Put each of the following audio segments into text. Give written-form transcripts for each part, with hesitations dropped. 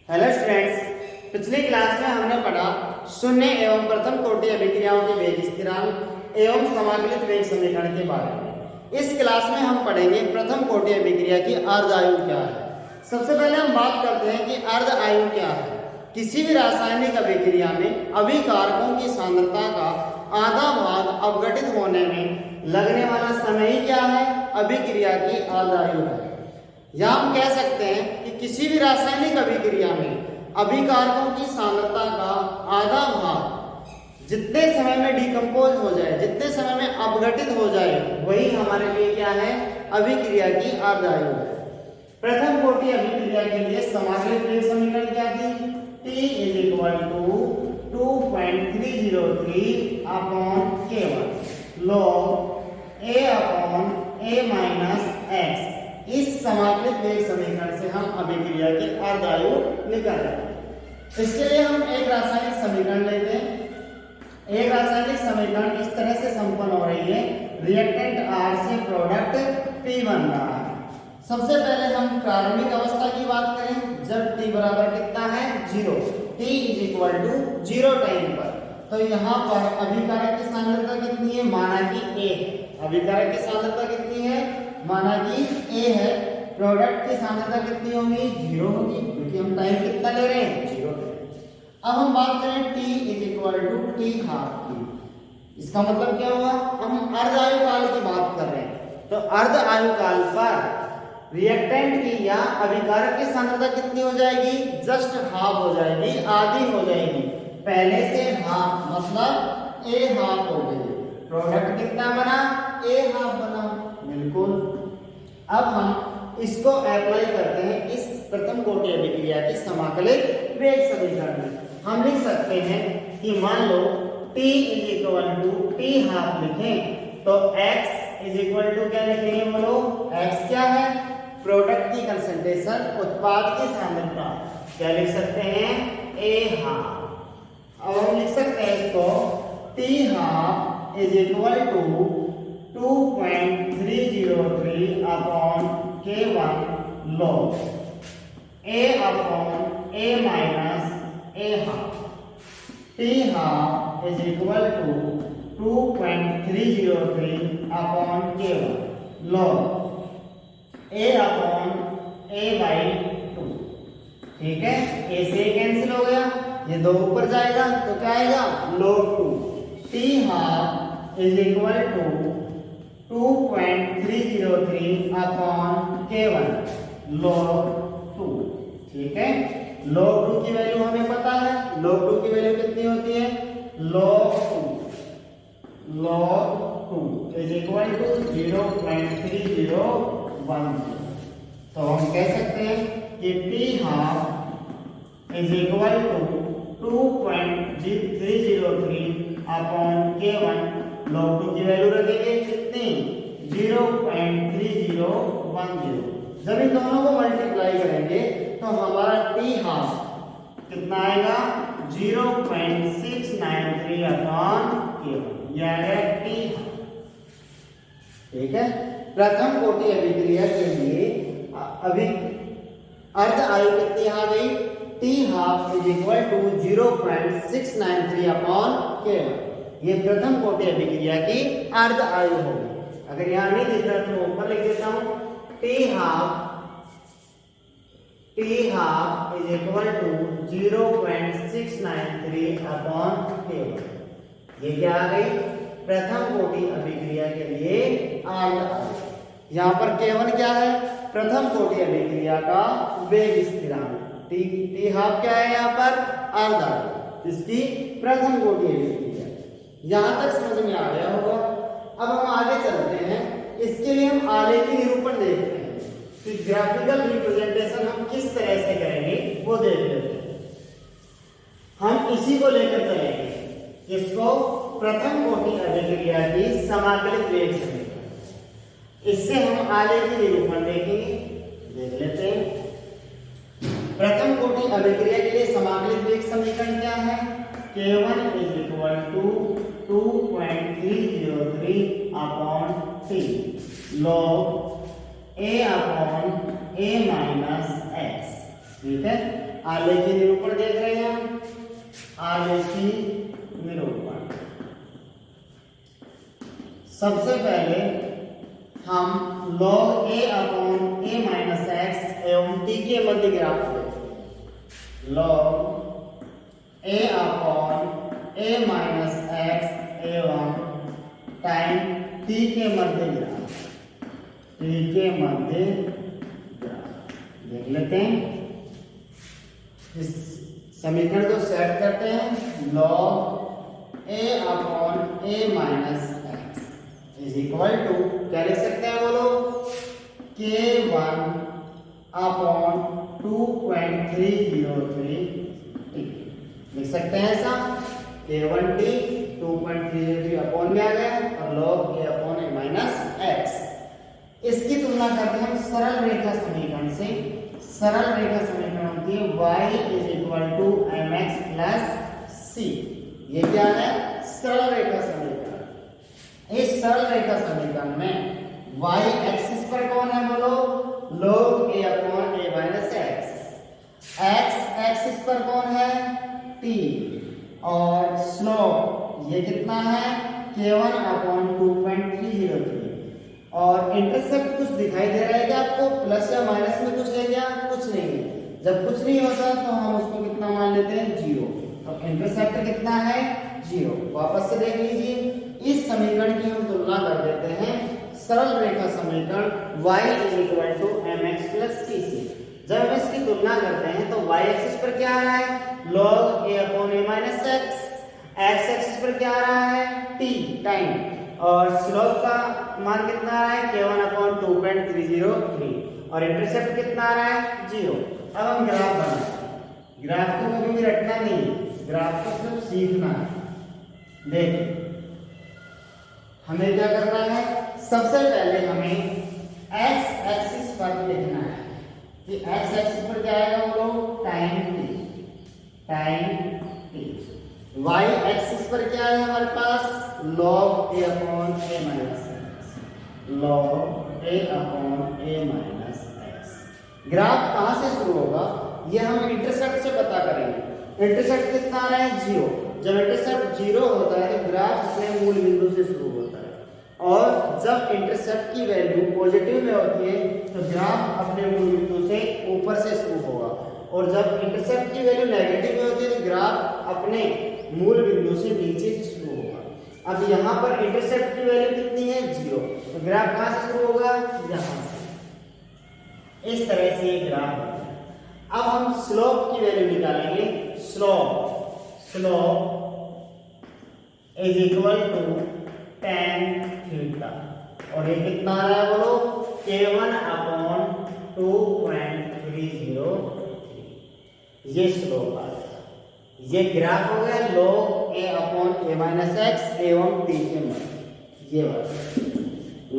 Hello students, पिछली class में हमने पढ़ा शून्य एवं प्रथम कोटि अभिक्रियाओं के वेग स्थिरांक एवं समाकलित वेग समीकरण के बारे में। इस क्लास में हम पढ़ेंगे प्रथम कोटि अभिक्रिया की अर्ध आयु क्या है। सबसे पहले हम बात करते हैं कि अर्ध आयु क्या है। किसी भी रासायनिक अभिक्रिया में अभिकारकों की सांद्रता का आधा भाग अपघटित होने में लगने वाला समय ही क्या है, अभिक्रिया की अर्ध आयु है। या हम कह सकते हैं कि किसी भी रासायनिक अभिक्रिया में अभिकारकों की सांद्रता का आधा भाग जितने समय में डिकम्पोज हो जाए, जितने समय में अपघटित हो जाए, वही हमारे लिए क्या है, अभिक्रिया की अर्ध आयु है। प्रथम कोटि अभिक्रिया के लिए समाकलित वेग समीकरण क्या थी? T = 2.303 upon K1 log A/A-x। इस समाकलित वेग समीकरण से हम अभिक्रिया की अर्ध आयु निकाल रहे हैं। इसके लिए हम एक रासायनिक समीकरण लेते हैं। एक रासायनिक समीकरण इस तरह से संपन्न हो रही है, रिएक्टेंट R से प्रोडक्ट P बन रहा है। सबसे पहले हम प्रारंभिक अवस्था की बात करें, जब t बराबर कितना है, 0, t = 0 टाइम पर, तो यहाँ पर अभिकारक की सांद्रता कितनी है, माना कि A है। अभिकारक की सांद्रता कितनी है, माना कि A है। प्रोडक्ट की सांद्रता कितनी होगी, 0 होगी, क्योंकि हम टाइम कितना ले रहे हैं, 0 ले रहे हैं। अब हम बात करें t = t½ की। इसका मतलब क्या हुआ, हम अर्ध आयु काल की बात कर रहे हैं, तो अर्ध आयु काल पर रिएक्टेंट की या अभिकारक की सांद्रता कितनी हो जाएगी, जस्ट हाफ हो जाएगी, आधी हो जाएगी। पहले से हाफ मतलब A½ हो गई। प्रोडक्ट कितना बना, A½ बना, बिल्कुल। अब हम इसको अप्लाई करते हैं इस प्रथम कोटि अभिक्रिया की समाकलित वेग समीकरण में। हम लिख सकते हैं कि मान लो T = t½ लिखें, तो x क्या लिखेंगे, बोलो, x क्या है, प्रोडक्ट की कंसंट्रेशन, उत्पाद की सांद्रता, क्या लिख सकते हैं, A½। अब हम लिख सकते हैं इसको t½ = 2.303 upon K1 log A/A-A½ t½ = 2.303 upon K1 log A/A/2। ठीक है, A से कैंसिल हो गया, ये 2 ऊपर जाएगा तो क्या आएगा, log 2। t½ = 2.303 upon K1 log 2। ठीक है, log 2 की वैल्यू हमें पता है, log 2 की वैल्यू कितनी होती है, log 2 = 0.3010। तो हम कह सकते हैं कि t½ = 2.303 अपॉन K1 log 2 की वैल्यू रखेंगे कितनी, 0.3010। जब इन दोनों को मल्टीप्लाई करेंगे तो हमारा t½ कितना आएगा, 0.693 अपॉन K1, यह है t²। ठीक है, प्रथम कोटि अभिक्रिया के लिए अभी अर्ध आयु कितनी आ गई, t½ = 0.693 अपॉन K1। ये प्रथम कोटि अभिक्रिया की अर्ध आयु होगी। अगर यहां नहीं दिख रहा तो ऊपर लिख देता हूं, t½ = 0.693 अपॉन K1। ये क्या आ गई, प्रथम कोटि अभिक्रिया के लिए अर्ध आयु। यहाँ पर K1 क्या है, प्रथम कोटि अभिक्रिया का वेग स्थिरांक, t½ क्या है, यहाँ पर अर्ध आयु, इसकी प्रथम कोटि अभिक्रिया। यहाँ तक समझ में आ गया होगा। अब हम आगे चलते हैं, इसके लिए हम आलेखी निरूपण देखते हैं कि ग्राफिकल रिप्रेजेंटेशन हम किस तरह से करेंगे वो देख लेते हैं। हम इसी को लेकर चलेंगे, इसको प्रथम कोटि अभिक्रिया की समाकलित वेग समीकरण। इससे हम आलेखी निरूपण देखेंगे, देख लेते हैं। प्रथम कोटि अभिक्रिया के लिए समाकलित वेग समीकरण क्या है, K1 = 2.303 upon T log A/A-x। ठीक है, आलेखी निरूपण देख रहे हैं हम, आलेखी निरूपण। सबसे पहले हम log a upon a minus x एवं t के मध्य ग्राफ लेंगे। log a upon a minus x एवं टाइम t के मध्य ग्राफ, t के मध्य ग्राफ देख लेते हैं। इस समीकरण को सेट करते हैं। log a upon a minus x is equal to क्या लिख सकते हैं बोलो, k1 अपॉन 2.303 t लिख सकते हैं ऐसा। k1t 2.303 अपॉन में आ गया और log a upon a minus x. इसकी तुलना करते हैं हम सरल रेखा समीकरण से। सरल रेखा समीकरण होती है y is equal to mx plus c। ये क्या है, सरल रेखा समीकरण। इस सरल रेखा समीकरण में y एक्सिस पर कौन है बोलो, log a upon a minus x. x axis पर कौन है, t, और स्लोप ये कितना है, k1 अपॉन 2.303। और इंटरसेप्ट कुछ दिखाई दे रहा है क्या आपको, प्लस या माइनस में कुछ है क्या, कुछ नहीं है। जब कुछ नहीं होता तो हम उसको कितना मान लेते हैं, 0। अब इंटरसेप्ट कितना है, 0। वापस से देख लीजिए, इस समीकरण की हम तुलना कर देते हैं सरल रेखा समीकरण y is equal to mx plus c से। जब हम इसकी तुलना करते हैं तो y एक्सिस पर क्या आ रहा है, log a upon a minus x. x axis पर क्या आ रहा है, t टाइम, और स्लोप का मान कितना आ रहा है, k1 अपॉन 2.303, और इंटरसेप्ट कितना आ रहा है, 0। अब हम ग्राफ बनाते हैं। ग्राफ को कभी भी रटना नहीं, ग्राफ को सिर्फ सीखना है। देखिए हमें क्या करना है, सबसे पहले हमें x एक्सिस पर लिखना है कि x एक्सिस पर क्या आएगा बोलो, time t, time t। y axis पर क्या है हमारे पास, log a upon a minus x, log a upon a minus x. Graph कहां से शुरू होगा, ये हम इंटरसेप्ट से पता करेंगे। इंटरसेप्ट कितना आ रहा है, 0। जब इंटरसेप्ट 0 होता है तो ग्राफ अपने मूल बिंदु से शुरू होता है, और जब इंटरसेप्ट की वैल्यू पॉजिटिव में होती है तो ग्राफ अपने मूल बिंदु से ऊपर से शुरू होगा, और जब इंटरसेप्ट की वैल्यू नेगेटिव में होती है तो ग्राफ अपने मूल बिंदु से नीचे से शुरू होगा। अब यहाँ पर इंटरसेप्ट की वैल्यू कितनी है, 0, तो ग्राफ कहाँ से शुरू होगा, यहाँ से। इस तरह से ये ग्राफ बनता है। अब हम स्लोप की वैल्यू निकालेंगे। Slope is equal to tan theta, और ये कितना आ रहा है बोलो, k1 अपॉन 2.303। ये स्लोप आ गया। ये ग्राफ हो गया log a upon a minus x एवं t के मध्य। ये बात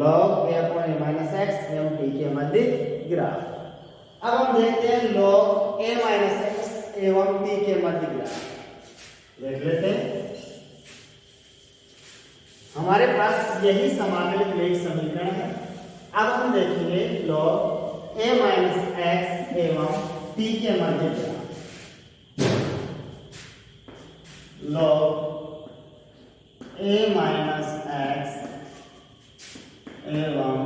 log a upon a minus x एवं t के मध्य ग्राफ। अब हम देखते हैं log a माइनस एक्स एवं t के मध्य ग्राफ देख लेते हैं। हमारे पास यही समाकलित रेखीय समीकरण है। अब हम देखेंगे log a माइनस एक्स एवं t के मध्य graph. log a minus x एवं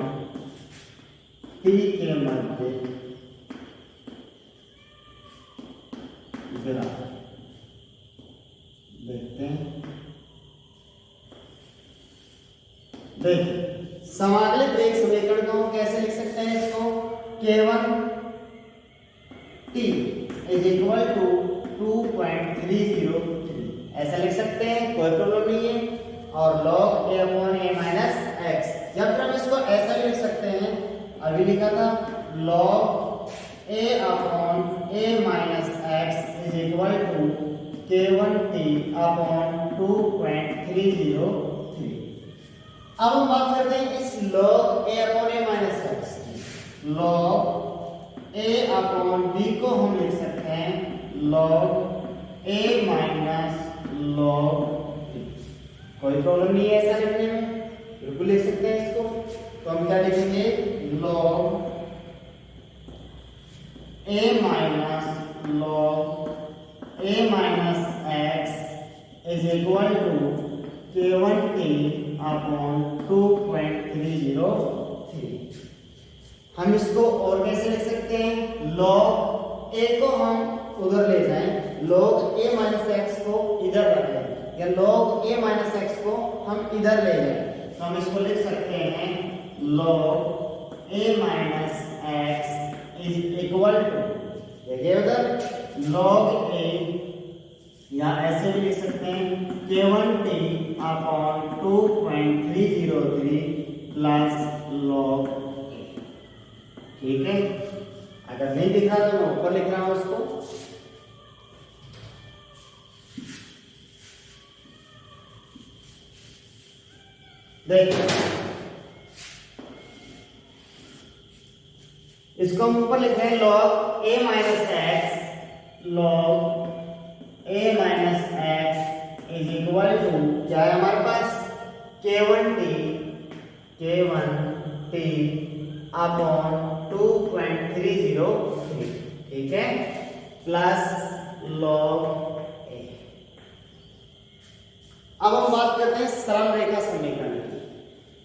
t के मध्य ग्राफ देखते हैं। देखिए समाकलित रेखीय समीकरण को हम कैसे लिख सकते हैं, इसको k1 t is equal to 2.303 ऐसा लिख सकते हैं, कोई प्रॉब्लम नहीं है। और log a upon a minus x, या फिर हम इसको ऐसा भी लिख सकते हैं, अभी लिखा था log a upon a minus x is equal to k1t upon 2.303। अब हम बात करते हैं इस log a upon a minus x की। log a अपॉन b को हम लिख सकते हैं log a minus log b। कोई प्रॉब्लम नहीं है ऐसा लिखने में, बिल्कुल लिख सकते हैं इसको। तो हम क्या लिखेंगे, log a minus log a minus x is equal to k1t upon 2.303। हम इसको और कैसे लिख सकते हैं, लॉग a को हम उधर ले जाएं, log a माइनस एक्स को इधर रख लें, या log a माइनस एक्स को हम इधर ले जाएं, तो हम इसको लिख सकते हैं log a minus x is equal to, देखिए उधर log a, या ऐसे भी लिख सकते हैं k1t upon 2.303 plus log a। ठीक है, अगर नहीं दिख रहा तो मैं ऊपर लिख रहा हूं उसको। देखिए इसको हम ऊपर लिख रहे हैं log a minus x, log a minus x is equal to क्या है हमारे पास, k1t अपॉन 2.303, ठीक है, प्लस log a। अब हम बात करते हैं सरल रेखा समीकरण की।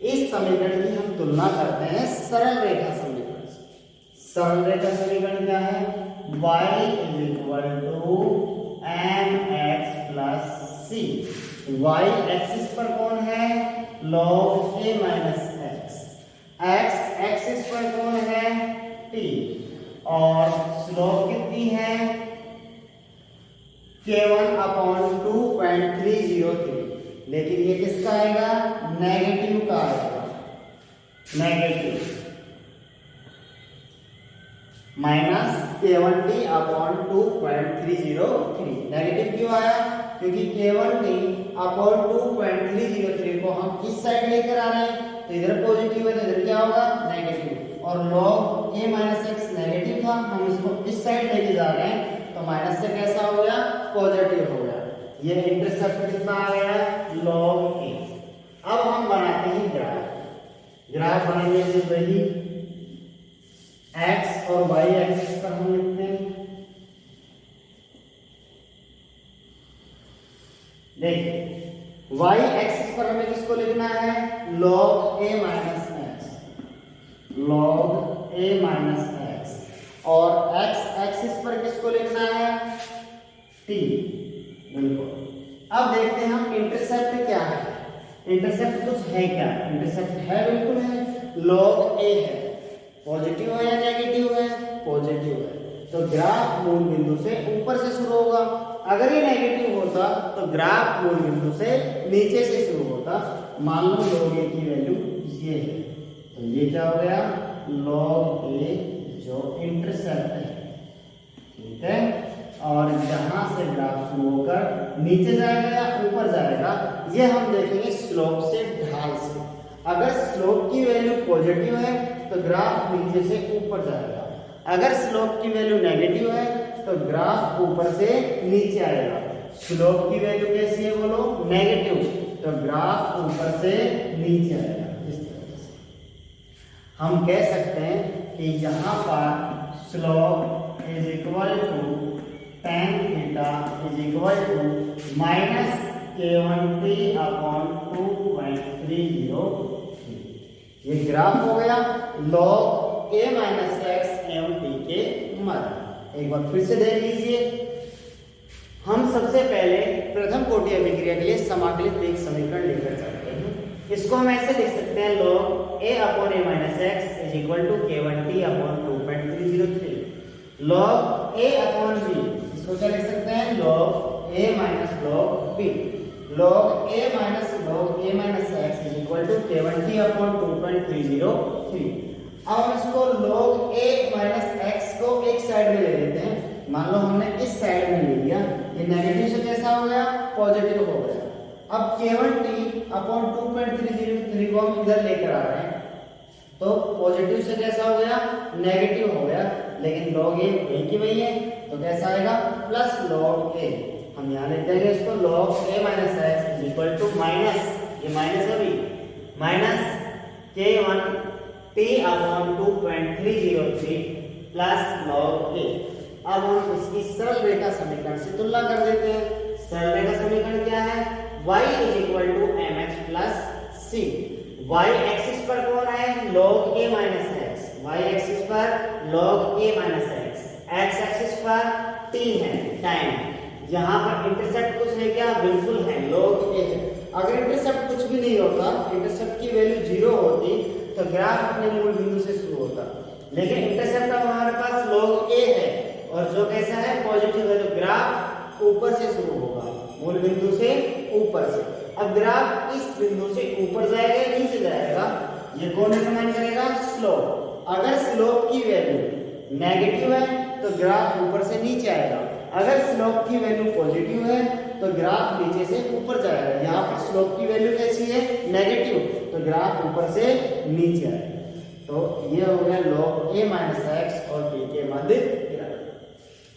इस समीकरण की हम तुलना करते हैं सरल रेखा समीकरण से। सरल रेखा समीकरण क्या है, y is equal to mx plus c। y axis पर कौन है, log a minus x, x axis पर कौन है, t, और स्लोप कितनी है, k1 अपॉन 2.303। लेकिन ये किसका आएगा, नेगेटिव का आएगा, negative, minus k1t upon 2.303। Negative क्यों आया, क्योंकि k1t अपॉन 2.303 को हम इस साइड लेकर आ रहे हैं, तो इधर पॉजिटिव है तो इधर क्या होगा, नेगेटिव, और log a minus x negative था, हम इसको इस साइड लेके जा रहे हैं, तो माइनस से कैसा हो गया, पॉजिटिव हो गया। ये इंटरसेप्ट कितना आ गया, log a। अब हम बनाते हैं ग्राफ। ग्राफ बनाने से वही x और y एक्सिस पर हम लिखते हैं, देखिए y एक्सिस पर हमें किसको लिखना है, log a minus x, log a minus x, और x एक्सिस पर किसको लिखना है, t। बिल्कुल, अब देखते हैं हम इंटरसेप्ट क्या है, इंटरसेप्ट कुछ है क्या, इंटरसेप्ट है, बिल्कुल है, log a है, पॉजिटिव है या नेगेटिव है, पॉजिटिव है, तो ग्राफ मूल बिंदु से ऊपर से शुरू होगा। अगर ये नेगेटिव होता तो ग्राफ मूल बिंदु से नीचे से शुरू होता। मान लो log a की वैल्यू ये है, तो ये क्या हो गया, log a जो इंटरसेप्ट है, ठीक है, और जहां से ग्राफ शुरू होकर नीचे जाएगा या ऊपर जाएगा, ये हम देखेंगे स्लोप से, ढाल से। अगर स्लोप की वैल्यू पॉजिटिव है तो ग्राफ नीचे से ऊपर जाएगा, अगर स्लोप की वैल्यू नेगेटिव है तो ग्राफ ऊपर से नीचे आएगा। स्लोप की वैल्यू कैसी है बोलो, नेगेटिव, तो ग्राफ ऊपर से नीचे आएगा। इस तरह से हम कह सकते हैं कि यहाँ पर slope is equal to tan theta is equal to minus k1t upon 2.303। ये ग्राफ हो गया log a माइनस एक्स एवं t के मध्य। एक बार फिर से देख लीजिए, हम सबसे पहले प्रथम कोटि अभिक्रिया के लिए समाकलित वेग समीकरण लेकर चलते हैं। इसको हम ऐसे लिख सकते हैं, log a upon a minus x is equal to k1t upon 2.303। log a upon b, इसको क्या लिख सकते हैं, log a minus log b। log a minus x is equal to k1t upon 2.303। अब हम इसको log a माइनस x को एक साइड में ले लेते हैं। मान लो हमने इस साइड में ले लिया, ये नेगेटिव से कैसा हो गया, पॉजिटिव हो गया। अब k1t अपॉन 2.303 को हम इधर लेकर आ रहे हैं, तो पॉजिटिव से कैसा हो गया, नेगेटिव हो गया, लेकिन log a एक ही वही है, तो कैसा आएगा, प्लस log a। हम यहाँ लिख देंगे इसको log a minus x is equal to minus, ये माइनस है भी, minus k1t upon 2.303 plus log a। अब हम इसकी सरल रेखा समीकरण से तुलना कर देते हैं। सरल रेखा समीकरण क्या है? y = mx + c। y axis पर कौन है? log a - x। y axis पर log a - x। x axis पर t है, टाइम। यहाँ पर इंटरसेप्ट कुछ है क्या? बिल्कुल है, log a है। अगर इंटरसेप्ट कुछ भी नहीं होता, इंटरसेप्ट की वैल्यू 0 होती तो ग्राफ अपने मूल बिंदु से शुरू होता, लेकिन इंटरसेप्ट अब हमारे पास log a है और जो कैसा है? पॉजिटिव है, तो ग्राफ ऊपर से शुरू होगा, मूल बिंदु से ऊपर से। अब ग्राफ इस बिंदु से ऊपर जाएगा या नीचे जाएगा, ये कौन डिटरमाइन करेगा? स्लोप। अगर स्लोप की वैल्यू नेगेटिव है तो ग्राफ ऊपर से नीचे आएगा, अगर स्लोप की वैल्यू पॉजिटिव है तो ग्राफ नीचे से ऊपर जाएगा। यहाँ पर स्लोप की वैल्यू कैसी है? नेगेटिव, तो ग्राफ ऊपर से नीचे आएगा। तो ये हो गया log a - x और t के मध्य ग्राफ।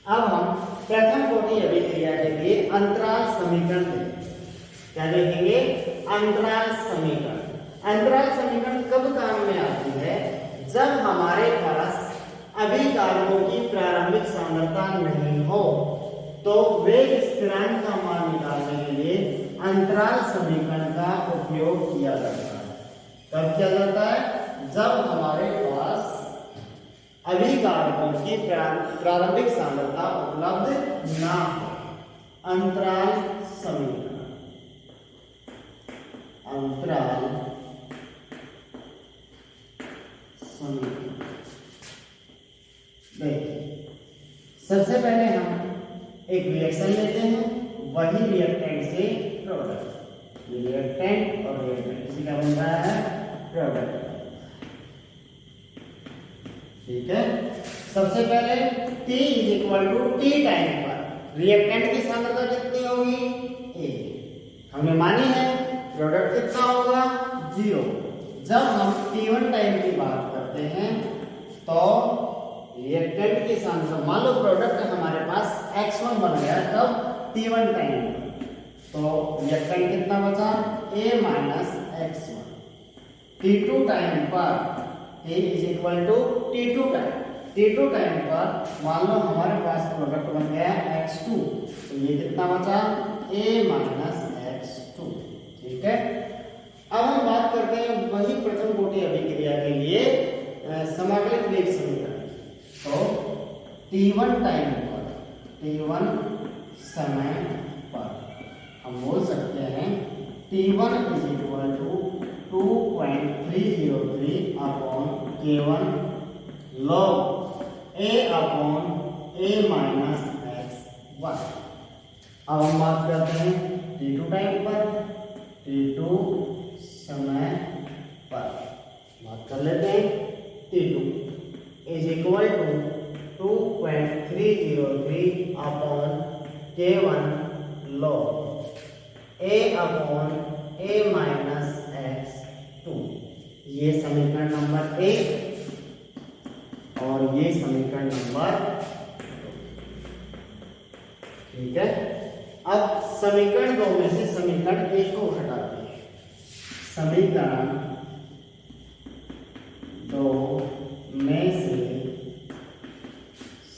अब हम प्रथम कोटि अभिक्रिया के लिए अंतराल समीकरण देखेंगे। क्या देखेंगे? अंतराल समीकरण। अंतराल समीकरण कब काम में आती है? जब हमारे पास अभिकारकों की प्रारंभिक सांद्रता नहीं हो, तो वेग स्थिरांक का मान निकालने के लिए अंतराल समीकरण का उपयोग किया जाता है। कब किया जाता है? जब हमारे पास अभिकारकों की प्रारंभिक सांद्रता उपलब्ध ना हो। अंतराल समीकरण, अंतराल समीकरण। देखिए, सबसे पहले हम एक रिएक्शन लेते हैं, वही रिएक्टेंट से प्रोडक्ट। रिएक्टेंट और रिएक्टेंट इसी का बन रहा है प्रोडक्ट। ठीक है, सबसे पहले T = T टाइम पर रिएक्टेंट की सांद्रता कितनी होगी? A। हमने मानी है प्रोडक्ट कितना होगा? 0। जब हम T1 टाइम की बात करते हैं तो रिएक्टेंट की सांद्रता, मान लो प्रोडक्ट हमारे पास x1 बन गया, तब T1 टाइम, तो रिएक्टेंट कितना बचा? A - x1। T2 टाइम पर T = T2 time, T2 time पर मान लो हमारे पास प्रोडक्ट बन गया x2, तो ये कितना बचा? A - x2। ठीक है, अब हम बात करते हैं वही प्रथम कोटि अभिक्रिया के लिए समाकलित वेग समीकरण। तो T1 टाइम पर, T1 समय पर हम बोल सकते हैं T1 = 2.303 upon K1 log A/A - x1। अब हम बात करते हैं T2 टाइम पर, T2 समय पर बात कर लेते हैं। T2 = 2.303 upon K1 log A/A - x2। ये समीकरण नंबर 1 और ये समीकरण नंबर 2। ठीक है, अब समीकरण 2 में से समीकरण 1 को हटाते हैं। समीकरण 2 में से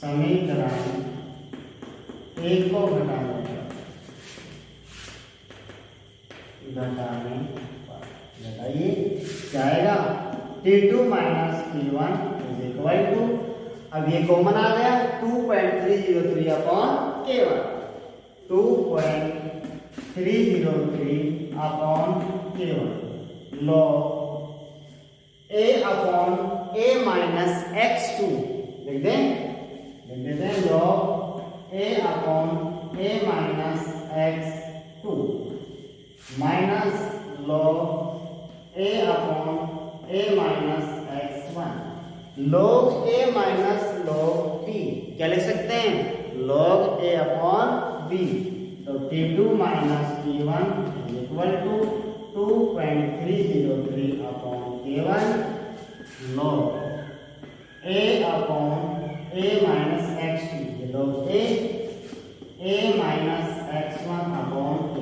समीकरण 1 को घटाने पर घटाइए, क्या आएगा? T2 - T1 = अब ये कॉमन आ गया 2.303 upon K1, 2.303 upon K1 log A/A - x2 लिख देते हैं log A/A - x2 minus log A/A - x1 log A - log B। क्या लिख सकते हैं? log A/B। तो T2 - T1 = 2.303 upon K1 log A/A - x2, ये log A - x1 upon K।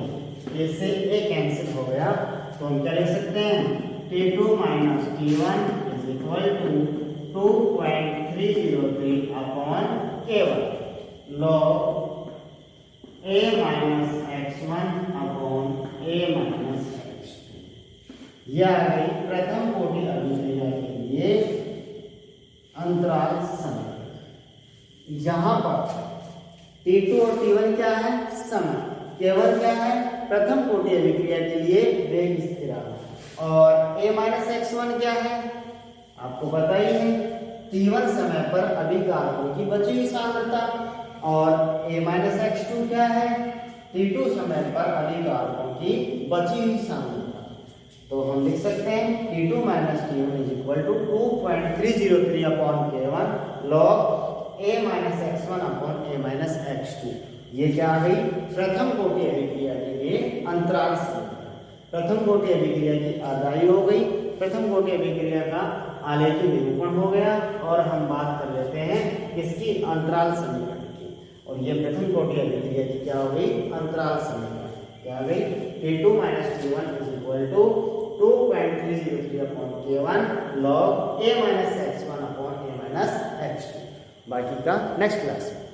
इससे A कैंसिल हो गया, तो हम क्या लिख सकते हैं? T2 - T1 = 2.303 upon K1। log a minus x1 upon a minus x2। यह आ गई प्रथम कोटि अभिक्रिया के लिए अंतराल समीकरण। यहां पर T2 और T1 क्या है? समय। केवल क्या है? प्रथम कोटि अभिक्रिया के लिए वेग स्थिरांक। और a माइनस x1 क्या है? आपको पता ही है, T1 समय पर अभिकारकों की बची हुई सांद्रता। और a माइनस x2 क्या है? T2 समय पर अभिकारकों की बची हुई सांद्रता। तो हम लिख सकते हैं T2 minus T1 is equal to 2.303 upon K1 log a minus x1 upon a minus x2। ये क्या आ गई? प्रथम कोटि अभिक्रिया के लिए अंतराल समीकरण। प्रथम कोटि अभिक्रिया की आदाई हो गई, प्रथम कोटि अभिक्रिया का आलेखी निरूपण हो गया, और हम बात कर लेते हैं किसकी? अंतराल समीकरण की। और ये प्रथम कोटि अभिक्रिया की क्या हो गई? अंतराल समीकरण। क्या आ गई? T2 minus T1 is equal to 2.303 upon K1 log a minus x1 upon a minus x2। बाकी का नेक्स्ट क्लास में।